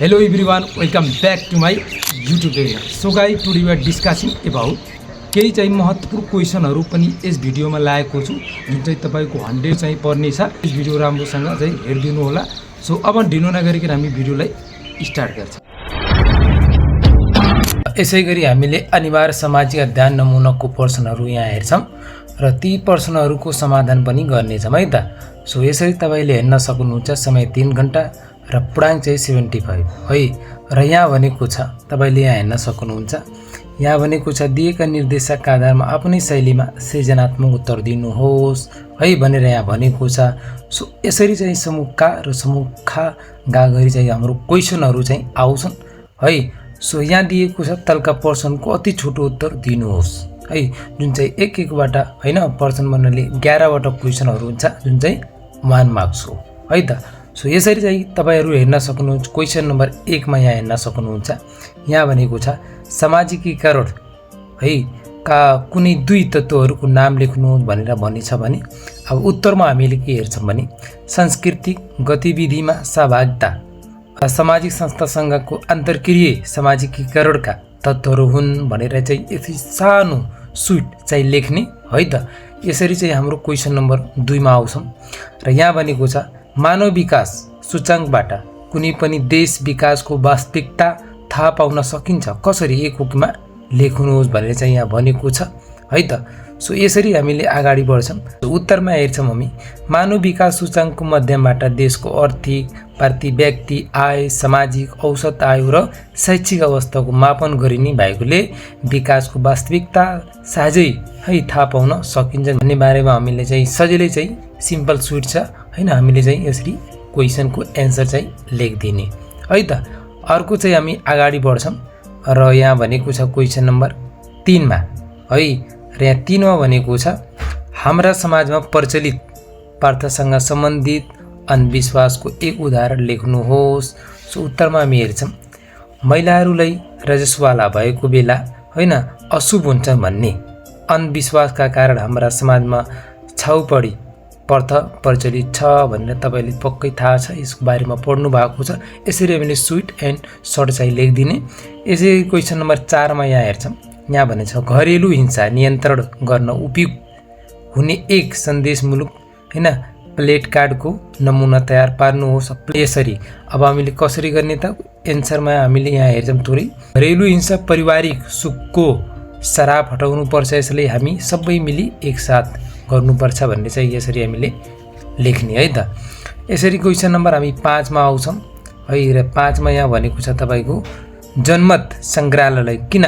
Hello everyone, welcome back to my YouTube channel. So guys, today we are discussing about केही चाहिँ महत्त्वपूर्ण क्वेशनहरु पनि यस भिडियोमा लाएको छु जुन चाहिँ तपाईको 100 चाहिँ पर्ने छ। यस भिडियो राम्रोसँग चाहिँ हेर्दिनु होला। सो अब ढिलो नगरिकन हामी भिडियोलाई स्टार्ट गर्छौं। यसैगरी हामीले अनिवार्य सामाजिक अध्ययन नमुनाको प्रश्नहरु यहाँ हेर्छौं र ती प्रश्नहरुको समाधान पनि गर्नेछौं है त। सो यसरी तपाईले हेर्न सक्नुहुन्छ। समय 3 घण्टा र पूर्णांक चाहिँ 75 है। र यहाँ भनेको छ तपाईले यहाँ हेर्न सक्नुहुन्छ। यहाँ भनेको छ दिएका निर्देशकका आधारमा आफ्नै शैलीमा सृजनात्मक उत्तर दिनुहोस् है भनेर यहाँ भनेको छ। सो यसरी चाहिँ समूह का र समूह ख गा गरी चाहिँ हाम्रो क्वेशनहरु चाहिँ आउँछन् है। सो यहाँ दिएको छ तलका प्रश्नको अति छोटो उत्तर दिनुहोस् है, जुन चाहिँ एक बाट हैन प्रश्न बनाउनाले 11 वटा क्वेशनहरु हुन्छ जुन चाहिँ 1 मार्क्स हो है त। सो यसरी चाहिँ तपाईहरु हेर्न सक्नुहुन्छ। क्वेशन नम्बर 1 मा यहाँ हेर्न सक्नुहुन्छ। यहाँ भनेको छ सामाजिकीकरण है का कुनै दुई तत्वहरुको नाम लेख्नुहोस् भनेर भनिन्छ भने अब उत्तरमा हामीले के हेर्छौं भने सांस्कृतिक गतिविधिमा सहभागिता सामाजिक संस्थासँगको अन्तर्क्रिया सामाजिकीकरणका तत्वहरु हुन् भनेर चाहिँ यति सानो स्विट चाहिँ लेख्ने है त। यसरी चाहिँ हाम्रो क्वेशन नम्बर 2 मा आउँछौं र यहाँ भनेको छ मानव विकास सूचकांकबाट कुनै पनि देश विकासको वास्तविकता थाहा पाउन सकिन्छ कसरी एक वाक्यमा लेख्नुहोस् भनेर चाहिँ यहाँ भनेको छ है त। सो यसरी हामीले अगाडि बढ्छौं। उत्तरमा हेर्छौं हामी मानव विकास सूचकांकको माध्यमबाट देशको आर्थिक प्रति व्यक्ति आय सामाजिक औसत आयु र शैक्षिक अवस्थाको मापन गरिने भएकोले विकासको वास्तविकता साझै है थाहा पाउन सकिन्छ भन्ने बारेमा हामीले चाहिँ सजिलै चाहिँ सिम्पल स्विट छ हैन। हामीले चाहिँ यसरी क्वेशनको एन्सर चाहिँ लेखिदिने है त। अर्को चाहिँ हामी अगाडि बढ्छौं र यहाँ भनेको छ क्वेशन नम्बर 3 मा है। र यहाँ 3 मा भनेको छ हाम्रा समाजमा प्रचलित प्रथासँग सम्बन्धित अन्धविश्वासको एक उदाहरण लेख्नुहोस्। सो उत्तरमा हामी हेर्छौं महिलाहरूलाई रजस्वाला भएको बेला हैन अशुभ हुन्छ भन्ने अन्धविश्वासका कारण हाम्रा समाजमा छाउपडी प्रथा प्रचलित छ भनेर तपाईले पक्कै थाहा छ, यसको बारेमा पढ्नु भएको छ। यसरी हामीले स्विट एन्ड सर्ट चाहिँ लेखिदिने। यसै क्वेशन नम्बर 4 मा यहाँ हेर्छौं। यहाँ भनेछ घरेलु हिंसा नियन्त्रण गर्न उपयुक्त हुने एक सन्देशमूलक हैन प्लेट कार्डको नमुना तयार पार्नुहोस्। यसरी अब हामीले कसरी गर्ने त एन्सरमा हामीले यहाँ हेर्छौं थोरै घरेलु हिंसा पारिवारिक सुखको सराप हटाउनु पर्छ, यसले हामी सबै मिली एकसाथ गर्नुपर्छ भन्ने चाहिँ यसरी हामीले लेख्ने है त। यसरी क्वेशन नम्बर हामी 5 मा आउँछौं है। र 5 मा यहाँ भनेको छ तपाईको जनमत संग्रहालयलाई किन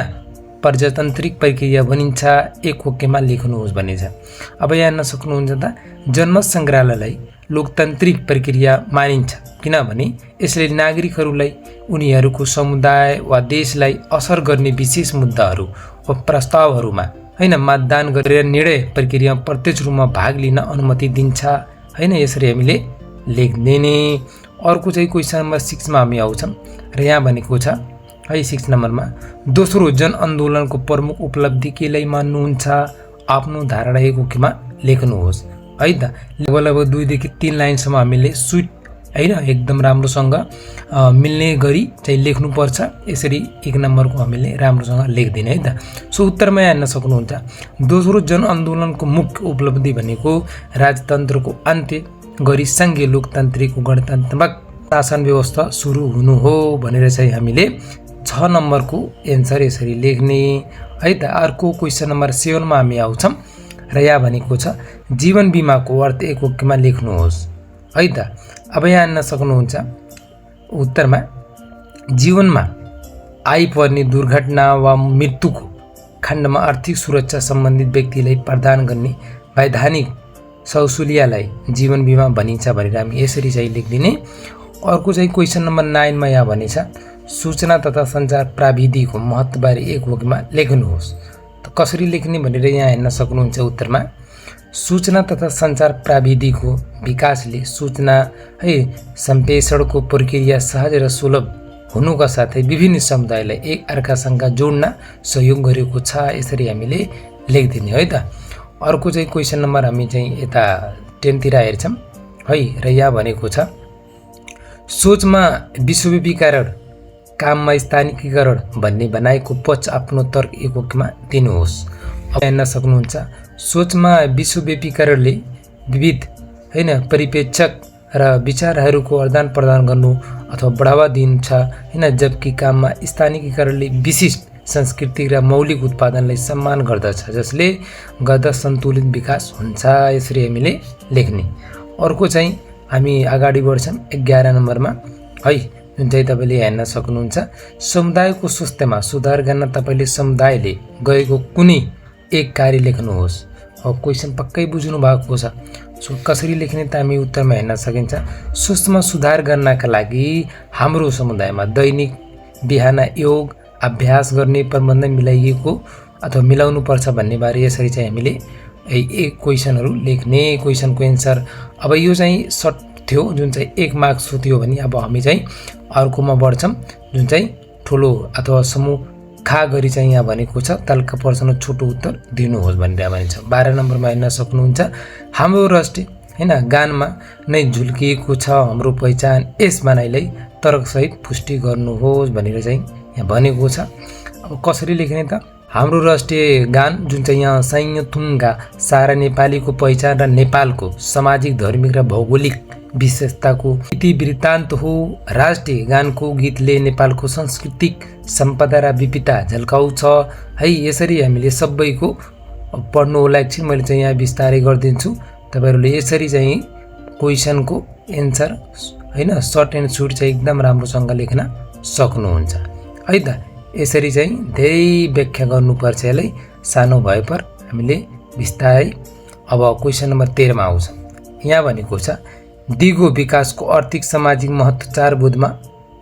प्रजातान्त्रिक प्रक्रिया भनिन्छ एक वाक्यमा लेख्नुहोस् भन्ने छ। अब यहाँ हेर्न सक्नुहुन्छ त जनमत संग्रहालयलाई लोकतान्त्रिक प्रक्रिया मानिन्छ किनभने यसले नागरिकहरूलाई उनीहरूको समुदाय वा देशलाई असर गर्ने विशेष मुद्दाहरू वा प्रस्तावहरूमा हैन मतदान गरेर निर्णय प्रक्रियामा प्रत्यक्ष रूपमा भाग लिन अनुमति दिन्छ हैन। यसरी हामीले लेख्दिने। अर्को चाहिँ क्वेशन नम्बर 6 मा हामी आउँछौं र यहाँ भनेको छ है 6 नम्बरमा दोस्रो जन आन्दोलनको प्रमुख उपलब्धि केलाई मान्नुहुन्छ आफ्नो धारणा एक वाक्यमा लेख्नुहोस् है त। लगभग 2 देखि 3 लाइनसम्म हामीले स्विट हैन एकदम राम्रोसँग मिल्ने गरी चाहिँ लेख्नु पर्छ। यसरी 1 नम्बरको हामीले राम्रोसँग लेखिदिने है त। सो उत्तरमा हेर्न सक्नुहुन्छ दोस्रो जन आन्दोलनको मुख्य उपलब्धि भनेको राजतन्त्रको अन्त्य गरी संघीय लोकतान्त्रिक गणतन्त्रात्मक शासन व्यवस्था सुरु हुनु हो भनेर चाहिँ हामीले 6 नम्बरको एन्सर यसरी लेख्ने है त। अर्को क्वेशन नम्बर 7 मा हामी आउँछौं र यहाँ भनेको छ जीवन बीमाको अर्थ एक वाक्यमा लेख्नुहोस् है त। अब यहाँ हेर्न सक्नुहुन्छ उत्तरमा जीवनमा आइपर्ने दुर्घटना वा मृत्युको खण्डमा आर्थिक सुरक्षा सम्बन्धित व्यक्तिलाई प्रदान गर्ने वैधानिक सौसुलियालाई जीवन बीमा भनिन्छ भनेर हामी यसरी चाहिँ लेखिदिने। अर्को चाहिँ क्वेशन नम्बर 9 मा यहाँ भनेछ सूचना तथा सञ्चार प्रविधिको महत्त्वबारे एक वाक्यमा लेख्नुहोस्। त कसरी लेख्ने भनेर यहाँ हेर्न सक्नुहुन्छ। उत्तरमा सूचना तथा सञ्चार प्रविधिको विकासले सूचना है सम्प्रेषणको प्रक्रिया सहज र सुलभ हुनुका साथै विभिन्न समुदायलाई एक अर्कासँग जोड्न सहयोग गरेको छ। यसरी हामीले लेखिदिने है त। अर्को चाहिँ क्वेशन नम्बर हामी चाहिँ यता 10 तिर हेर्छौं है। र यहाँ भनेको छ सोचमा विश्वव्यापीकरण काममा स्थानीयकरण भन्ने बनाएको पक्ष आफ्नो तर्क एकमा दिनुहोस्। अब हेर्न सक्नुहुन्छ, सोचमा विश्वव्यापीकरणले विविध परिप्रेक्षक र विचारहरूको आदान प्रदान गर्नु अथवा बढावा दिन्छ जबकि काममा स्थानीयकरणले विशिष्ट सांस्कृतिक र मौलिक उत्पादनलाई सम्मान गर्दछ जसले गर्दा सन्तुलित विकास हुन्छ। यसरी हामीले लेख्ने। अर्को चाहिँ हामी अगाडि बढ्छौँ 11 नम्बरमा है, जुन चाहिँ तपाईँले हेर्न सक्नुहुन्छ, समुदायको स्वास्थ्यमा सुधार गर्न तपाईँले समुदायले गएको कुनै एक कार्य लेख्नुहोस्। अब क्वेसन पक्कै बुझ्नु भएको छ। सो कसरी लेख्ने त हामी उत्तरमा हेर्न सकिन्छ। स्वास्थ्यमा सुधार गर्नका लागि हाम्रो समुदायमा दैनिक बिहान योग अभ्यास गर्ने प्रबन्ध मिलाइएको अथवा मिलाउनु पर्छ भन्ने बारे यसरी चाहिँ हामीले एक क्वेसनहरू लेख्ने। क्वेसनको एन्सर अब यो चाहिँ सर्ट थियो, जुन चाहिँ 1 मार्क्स थियो भने अब हामी चाहिँ अर्कोमा बढ्छौँ, जुन चाहिँ ठुलो अथवा समूह खा गरी चाहिँ यहाँ भनेको छ तलका प्रश्न छोटो उत्तर दिनुहोस् भनेर भनिन्छ। 12 नम्बरमा हेर्न सक्नुहुन्छ, हाम्रो राष्ट्रिय गानमा नै झुल्किएको छ हाम्रो पहिचान, यस भनाइलाई तर्कसहित पुष्टि गर्नुहोस् भनेर चाहिँ यहाँ भनेको छ। अब कसरी लेख्ने त, हाम्रो राष्ट्रिय गान जुन चाहिँ यहाँ सैन्यथुङ्गा सारा नेपालीको पहिचान र नेपालको सामाजिक धार्मिक र भौगोलिक विशेषताको इतिवृत्तान्त हो। राष्ट्रिय गानको गीतले नेपालको सांस्कृतिक सम्पदा र विविधता झल्काउँछ है। यसरी हामीले सबैको पढ्नु होला। एकछिन मैले चाहिँ यहाँ बिस्तारै गरिदिन्छु, तपाईँहरूले यसरी चाहिँ क्वेसनको एन्सर सर्ट एन्ड स्विट चाहिँ एकदम राम्रोसँग लेख्न सक्नुहुन्छ है त। यसरी चाहिँ धेरै व्याख्या गर्नुपर्छ यसलाई, सानो भए पर हामीले बिस्तारै। अब क्वेसन नम्बर 13 मा आउँछ। यहाँ भनेको छ दिगो विकासको आर्थिक सामाजिक महत्त्व 4 बुँदमा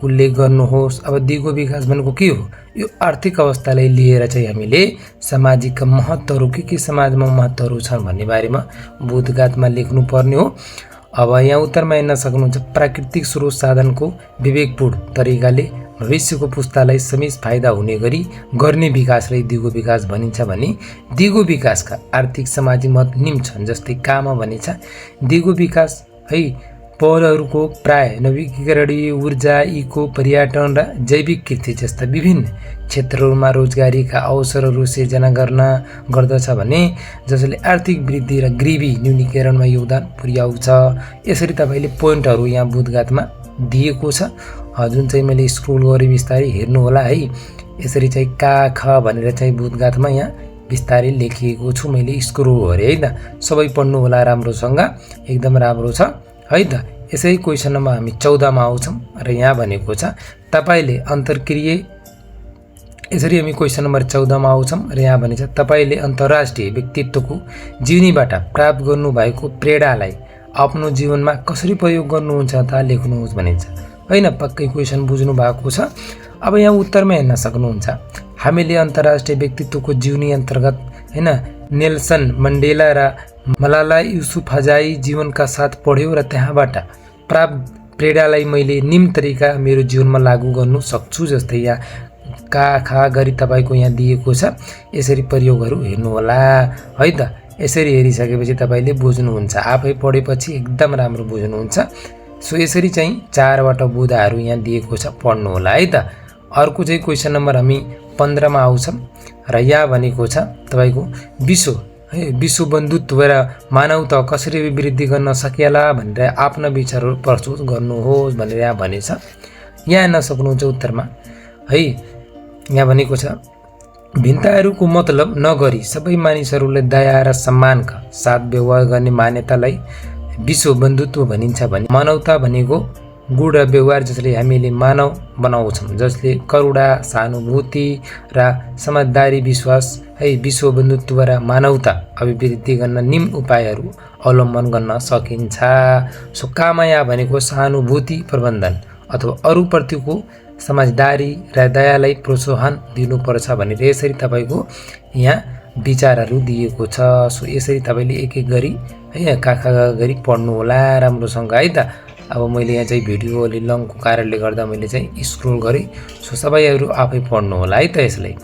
उल्लेख गर्नुहोस्। अब दिगो विकास भनेको के हो? यो आर्थिक अवस्थालाई लिएर चाहिँ हामीले सामाजिक महत्त्वहरू के समाजमा महत्त्वहरू छन् भन्ने बारेमा बुँदगाथमा लेख्नु पर्ने हो। अब यहाँ उत्तरमा हेर्न सक्नुहुन्छ, प्राकृतिक स्रोत साधनको विवेकपूर्ण तरिकाले भविष्यको पुस्तालाई समेत फाइदा हुने गरी गर्ने विकासलाई दिगो विकास भनिन्छ भने दिगो विकासका आर्थिक सामाजिक महत्त्व निम्न छन्। जस्तै काममा भनिन्छ दिगो विकास है पहलहरूको प्राय नवीकरणीय ऊर्जा, इको, पर्यटन र जैविक कृषि जस्ता विभिन्न क्षेत्रहरूमा रोजगारीका अवसरहरू सिर्जना गर्दछ भने जसले आर्थिक वृद्धि र गरिबी न्यूनीकरणमा योगदान पुर्याउँछ। यसरी तपाईँले पोइन्टहरू यहाँ बुँदगाथमा दिएको छ, जुन चाहिँ मैले स्क्रोल गरेँ बिस्तारै हेर्नु होला है। यसरी चाहिँ का ख भनेर चाहिँ बुँदगाथमा यहाँ बिस्तारै लेखिएको छु, मैले स्क्रोल गरेँ है त। सबै पढ्नु होला राम्रोसँग, एकदम राम्रो छ है त। यसै क्वेसन नम्बर हामी 14 मा आउँछौँ र यहाँ भनेको छ तपाईँले अन्तर्क्रिया। यसरी हामी क्वेसन नम्बर 14 मा आउँछौँ र यहाँ भनेको छ तपाईँले अन्तर्राष्ट्रिय व्यक्तित्वको जीवनीबाट प्राप्त गर्नुभएको प्रेरणालाई आफ्नो जीवनमा कसरी प्रयोग गर्नुहुन्छ त लेख्नुहोस् भनिन्छ हैन। पक्कै क्वेसन बुझ्नु भएको छ। अब यहाँ उत्तरमा हेर्न सक्नुहुन्छ, हामीले अन्तर्राष्ट्रिय व्यक्तित्वको जीवनी अन्तर्गत नेल्सन मण्डेला र मलाला युसुफजाई जीवनका साथ पढ्यो र त्यहाँबाट प्राप्त प्रेरणालाई मैले निम्न तरिका मेरो जीवनमा लागू गर्नु सक्छु। जस्तै यहाँ का खा गरी तपाईँको यहाँ दिएको छ, यसरी प्रयोगहरू हेर्नु होला है त। यसरी हेरिसकेपछि तपाईँले बुझ्नुहुन्छ, आफै पढेपछि एकदम राम्रो बुझ्नुहुन्छ। सो यसरी चाहिँ 4वटा बुँदाहरू यहाँ दिएको छ, पढ्नु होला है त। अर्को चाहिँ क्वेसन नम्बर हामी 15 मा आउँछौँ र यहाँ भनेको छ तपाईँको विश्व बन्धुत्व र मानवता कसरी वृद्धि गर्न सकिएला भनेर आफ्ना विचारहरू प्रस्तुत गर्नुहोस् भनेर यहाँ भनेछ। यहाँ हेर्न सक्नुहुन्छ उत्तरमा है। यहाँ भनेको छ भिन्नताहरूको मतलब नगरी सबै मानिसहरूलाई दया र सम्मानका साथ व्यवहार गर्ने मान्यतालाई विश्व बन्धुत्व भनिन्छ भने मानवता भनेको गुण र व्यवहार जसले हामीले मानव बनाउँछौँ, जसले करुणा, सहानुभूति र समझदारी विश्वास है विश्व बन्धुत्व र मानवता अभिवृद्धि गर्न निम्न उपायहरू अवलम्बन गर्न सकिन्छ। सो कामा यहाँ भनेको सहानुभूति प्रबन्धन अथवा अरूप्रतिको समझदारी र दयालाई प्रोत्साहन दिनुपर्छ भनेर यसरी तपाईँको यहाँ विचारहरू दिएको छ। सो यसरी तपाईँले एक एक गरी है काखा गरी पढ्नु होला राम्रोसँग है त। अब मैले यहाँ चाहिँ भिडियो अलि लङको कारणले गर्दा मैले चाहिँ स्क्रोल गरेँ। सो सबैहरू आफै पढ्नु होला है त यसलाई।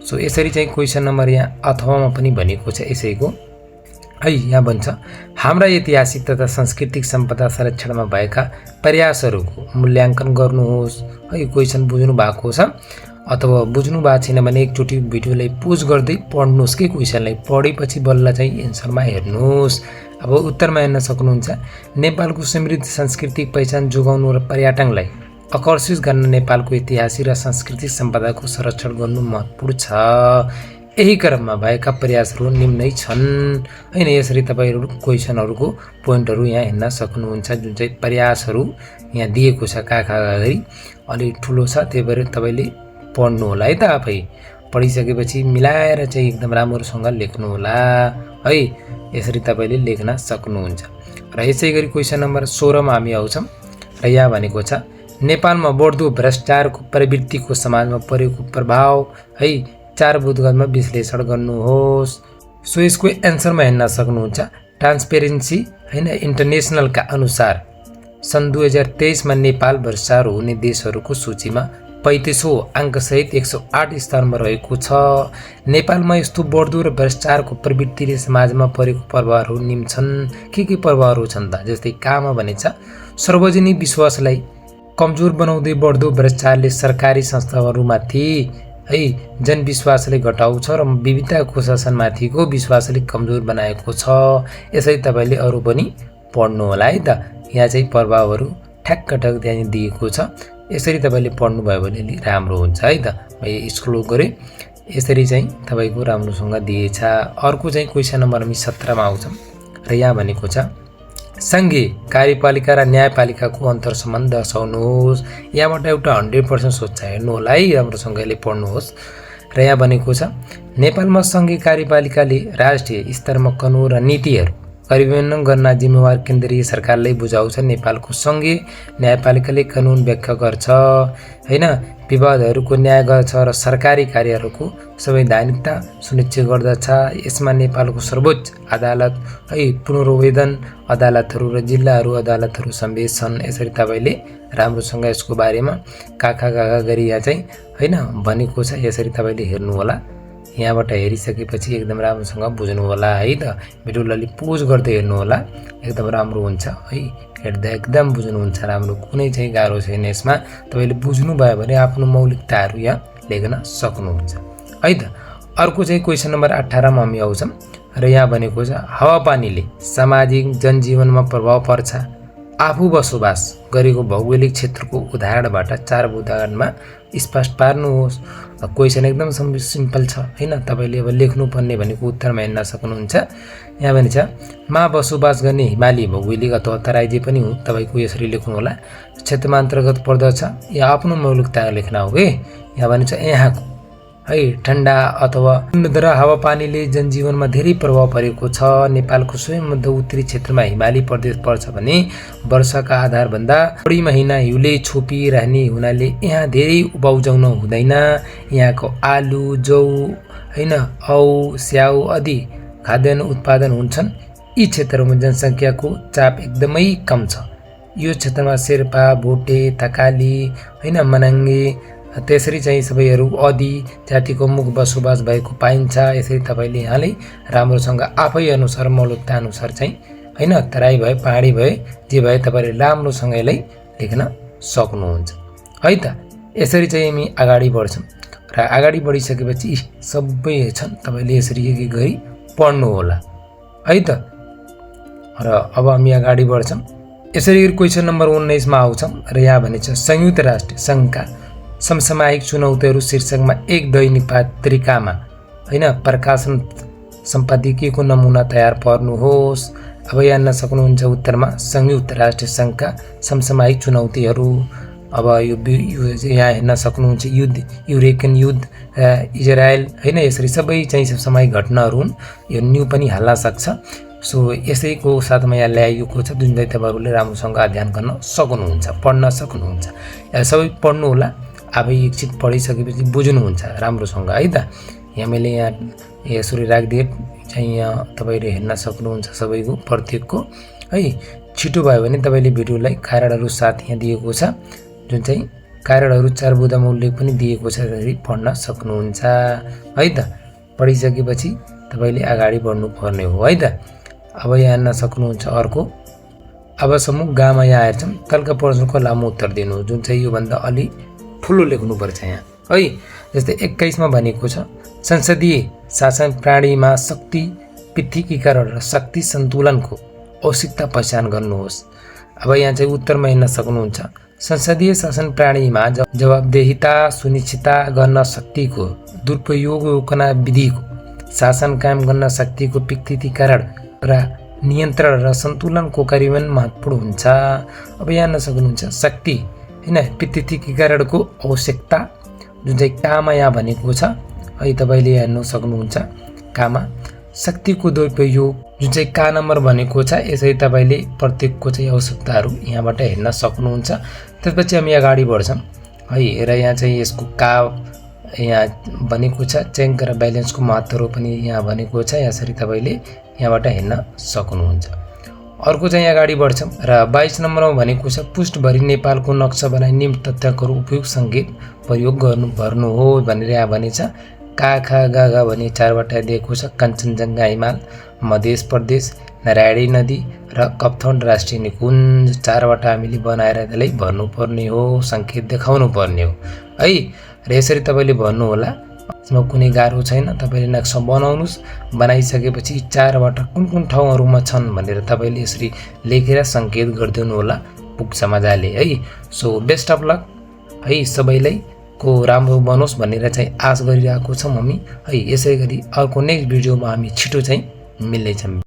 सो यसरी चाहिँ क्वेसन नम्बर यहाँ अथवामा पनि भनेको छ यसैको है। यहाँ भन्छ हाम्रा ऐतिहासिक तथा सांस्कृतिक सम्पदा संरक्षणमा भएका प्रयासहरूको मूल्याङ्कन गर्नुहोस् है। क्वेसन बुझ्नु भएको छ अथवा बुझ्नु भएको छैन भने एकचोटि भिडियोलाई पोज गर्दै पढ्नुहोस् कि क्वेसनलाई पढेपछि बल्ल चाहिँ एन्सरमा हेर्नुहोस्। अब उत्तरमा हेर्न सक्नुहुन्छ नेपालको समृद्ध सांस्कृतिक पहिचान जोगाउनु र पर्यटनलाई आकर्षित गर्न नेपालको ऐतिहासिक र सांस्कृतिक सम्पदाको संरक्षण गर्नु महत्त्वपूर्ण छ। यही क्रममा भएका प्रयासहरू निम्नै छन् हैन। यसरी तपाईहरु क्वेसनहरुको पोइन्टहरु यहाँ हेर्न सक्नुहुन्छ। जुन चाहिँ प्रयासहरू यहाँ दिएको छ काखा गरी अलि ठुलो छ, त्यही भएर तपाईले पढ्नु होला है त। आफै पढिसकेपछि मिलाएर चाहिँ एकदम राम्रोसँग लेख्नु होला है। यसरी तपाईले लेख्न सक्नुहुन्छ। र यसैगरी क्वेसन नम्बर 16 मा हामी आउँछौं र यहाँ भनेको छ नेपालमा बढ्दो भ्रष्टाचारको प्रवृत्तिको समाजमा परेको प्रभाव है 4 बुँदगतमा विश्लेषण गर्नुहोस्। सो यसको एन्सरमा हेर्न सक्नुहुन्छ ट्रान्सपेरेन्सी हैन इन्टरनेशनलका अनुसार सन् 2023 मा नेपाल भ्रष्टाचार हुने देशहरूको सूचीमा 35औं अङ्क सहित 108 स्थानमा रहेको छ। नेपालमा यस्तो बढ्दो र भ्रष्टाचारको प्रवृत्तिले समाजमा परेको प्रभावहरू निम्न छन्। के प्रभावहरू छन् त? जस्तै कामा भनेछ सार्वजनिक विश्वासलाई कमजोर बनाउँदै बढ्दो भ्रष्टाचारले सरकारी संस्थाहरूमाथि है जनविश्वासले घटाउँछ र विविधताको शासनमाथिको विश्वासले कमजोर बनाएको छ। यसै तपाईले अरु पनि पढ्नु होला है त। यहाँ चाहिँ प्रभावहरू ठ्याक्क त्यहाँ दिएको छ। यसरी तपाईले पढ्नु भयो भने राम्रो हुन्छ है त। मैले स्क्रोल गरे यसरी चाहिँ तपाईको राम्रोसँग दिएछ। अर्को चाहिँ क्वेशन नम्बर 17 मा आउँछ र यहाँ भनेको छ संघीय कार्यपालिका र न्यायपालिकाको अन्तर सम्बन्ध दर्शाउनुहोस्। यहाँबाट एउटा 100% सोच हेर्नु होला है, राम्रोसँग यसले पढ्नुहोस्। र यहाँ भनेको छ नेपालमा संघीय कार्यपालिकाले राष्ट्रिय स्तरमा कानुन र नीतिहरू कार्यान्वयन गर्न जिम्मेवार केन्द्रीय सरकारलाई बुझाउँछ। नेपालको संघीय न्यायपालिकाले कानुन व्याख्या गर्छ हैन, विवादहरूको न्याय गर्छ र सरकारी कार्यहरूको संवैधानिकता सुनिश्चित गर्दछ। यसमा नेपालको सर्वोच्च अदालत है पुनर्वेदन अदालतहरू र जिल्लाहरू अदालतहरू सम्मिलित छन्। यसरी तपाईले राम्रोसँग यसको बारेमा काखा गरी यहाँ चाहिँ हैन भनेको छ। यसरी तपाईले हेर्नु होला। यहाँबाट हेरिसकेपछि एकदम राम्रोसँग बुझ्नु होला है त। भिडियोलाई पोज गर्दै हेर्नु होला, एकदम राम्रो हुन्छ है। हेर्दा एकदम बुझ्नुहुन्छ राम्रो, कुनै चाहिँ गाह्रो छैन यसमा। तपाईले बुझ्नु भयो भने आफ्नो मौलिकताहरू यहाँ लेख्न सक्नुहुन्छ है त। अर्को चाहिँ क्वेशन नम्बर 18 मा हामी आउँछौं र यहाँ भनेको छ हावापानीले सामाजिक जनजीवनमा प्रभाव पर्छ। आफू बसोबास गरेको भौगोलिक क्षेत्रको उदाहरणबाट 4 उदाहरणमा स्पष्ट पार्नुहोस्। क्वेशन एकदम सिम्पल छ हैन। तपाईले अब लेख्नु पर्ने भनेको उत्तरमा हेर्न सक्नुहुन्छ। यहाँ भनिन्छ मा बसोबास गर्ने हिमाली भौगोलिक अथवा तराई जे पनि हो तपाईको यसरी लेख्नु होला। क्षेत्रमा अन्तर्गत पर्दछ या आफ्नो मौलिकता लेख्न हो के। यहाँ भनिन्छ यहाँको है ठण्डा अथवा तुन्द्रा हावापानीले जनजीवनमा धेरै प्रभाव परेको छ। नेपालको सबैभन्दा उत्तरी क्षेत्रमा हिमाली प्रदेश पर्छ भने वर्षाका आधार भन्दा बढी महिना हिउँले छोपिरहने हुनाले यहाँ धेरै उब्जाउन हुँदैन। यहाँको आलु जौ हैन औ स्याउ आदि खाद्यान्न उत्पादन हुन्छन्। यी क्षेत्रमा जनसङ्ख्याको चाप एकदमै कम छ। यो क्षेत्रमा शेर्पा भोटे थकाली हैन मनाङ्गे त्यसरी चाहिँ सबैहरू आदि जातिको मुख बसोबास भएको पाइन्छ। यसरी तपाईले यहाँले राम्रोसँग आफै अनुसार मौलिकता अनुसार चाहिँ हैन तराई भए पहाडी भए जे भए तपाईले राम्रोसँग यसलाई लेख्न सक्नुहुन्छ है त। यसरी चाहिँ हामी अगाडि बढ्छौं र अगाडि बढिसकेपछि सबै छन् तपाईले यसरी एक गरी पढ्नु होला है त। र अब हामी अगाडि बढ्छौं। यसरी क्वेशन नम्बर 19 मा आउँछौं र यहाँ भनेछ संयुक्त राष्ट्र संघका समसामयिक चुनौतीहरू शीर्षकमा एक दैनिक पत्रिकामा हैन प्रकाशन सम्पादकीयको नमुना तयार पार्नुहोस्। अब हेर्न सक्नुहुन्छ उत्तरमा संयुक्त राष्ट्र संघका समसामयिक चुनौतीहरू। अब यो यहाँ हेर्न सक्नुहुन्छ युद्ध, युक्रेन युद्ध, इजरायल हैन यसरी सबै चाहिँ समसामयिक घटनाहरू हुन्। यो न्यू पनि हाल्न सक्छ। सो यसैको साथमा यहाँ ल्याइएको छ जुन चाहिँ तपाईहरुले राम्रोसँग अध्ययन गर्न सक्नुहुन्छ, पढ्न सक्नुहुन्छ। सबै पढ्नु होला। अब एकछिन पढिसकेपछि बुझ्नुहुन्छ राम्रोसँग है त। यहाँ मैले यहाँ यसरी राखिदिए चाहिँ यहाँ तपाईले हेर्न सक्नुहुन्छ सबैको प्रत्येकको है। छिटो भयो भने तपाईले भिडियोलाई कारणहरू साथ यहाँ दिएको छ जुन चाहिँ कारणहरू 4 बुँदामा उल्लेख पनि दिएको छ। त्यसरी पढ्न सक्नुहुन्छ है त। पढिसकेपछि तपाईले अगाडि बढ्नु पर्ने हो है त। अब यहाँ हेर्न सक्नुहुन्छ अर्को। अब समूह गामा यहाँ हेर्छौँ तलका प्रश्नको लामो उत्तर दिनु, जुन चाहिँ योभन्दा अलि ठुलो लेख्नुपर्छ यहाँ है। जस्तै 21मा भनेको छ संसदीय शासन प्रणालीमा शक्ति पृथकीकरण र शक्ति सन्तुलनको आवश्यकता पहिचान गर्नुहोस्। अब यहाँ चाहिँ उत्तरमा हेर्न सक्नुहुन्छ संसदीय शासन प्रणालीमा जवाबदेहिता सुनिश्चित गर्न शक्तिको दुरुपयोग रोक्न विधिको शासन कायम गर्न शक्तिको पृथकीकरण र नियन्त्रण र सन्तुलनको कार्यान्वयन महत्त्वपूर्ण हुन्छ। अब यहाँ हेर्न सक्नुहुन्छ शक्ति हैन पृथकीकरणको आवश्यकता जुन चाहिँ कामा यहाँ भनेको छ है, तपाईँले हेर्न सक्नुहुन्छ कामा शक्तिको दुरुपयोग जुन चाहिँ का नम्बर भनेको छ, यसरी तपाईँले प्रत्येकको चाहिँ आवश्यकताहरू यहाँबाट हेर्न सक्नुहुन्छ। त्यसपछि हामी अगाडि बढ्छौँ है र यहाँ चाहिँ यसको का यहाँ भनेको छ चेक र ब्यालेन्सको महत्त्वहरू पनि यहाँ भनेको छ, यसरी तपाईँले यहाँबाट हेर्न सक्नुहुन्छ। अर्को चाहिँ अगाडि बढ्छौँ र 22 नम्बरमा भनेको छ पृष्ठभरि नेपालको नक्सा बनाई निम्न तथ्यहरू उपयोग सङ्केत प्रयोग गर्नु हो भनेर यहाँ भनेछ। का खा गा गा भने 4वटा दिएको छ, कञ्चनजङ्घा हिमाल, मध्य प्रदेश, नारायणी नदी र कप्थन राष्ट्रिय निकुञ्ज 4वटा हामीले बनाएर त्यसलाई भर्नुपर्ने हो, सङ्केत देखाउनु पर्ने हो है। र यसरी तपाईँले भन्नुहोला, यसमा कुनै गाह्रो छैन। तपाईँले नक्सा बनाउनुहोस्, बनाइसकेपछि 4वटा कुन कुन ठाउँहरूमा छन् भनेर तपाईँले यसरी लेखेर सङ्केत गरिदिनु होला, पुग्छ मजाले है। सो बेस्ट अफ लक है, सबैलाई को राम्रो बनोस् भनेर चाहिँ आश गरिरहेको छौँ हामी है। यसै गरी अर्को नेक्स्ट भिडियोमा हामी छिटो चाहिँ मिल्नेछौँ।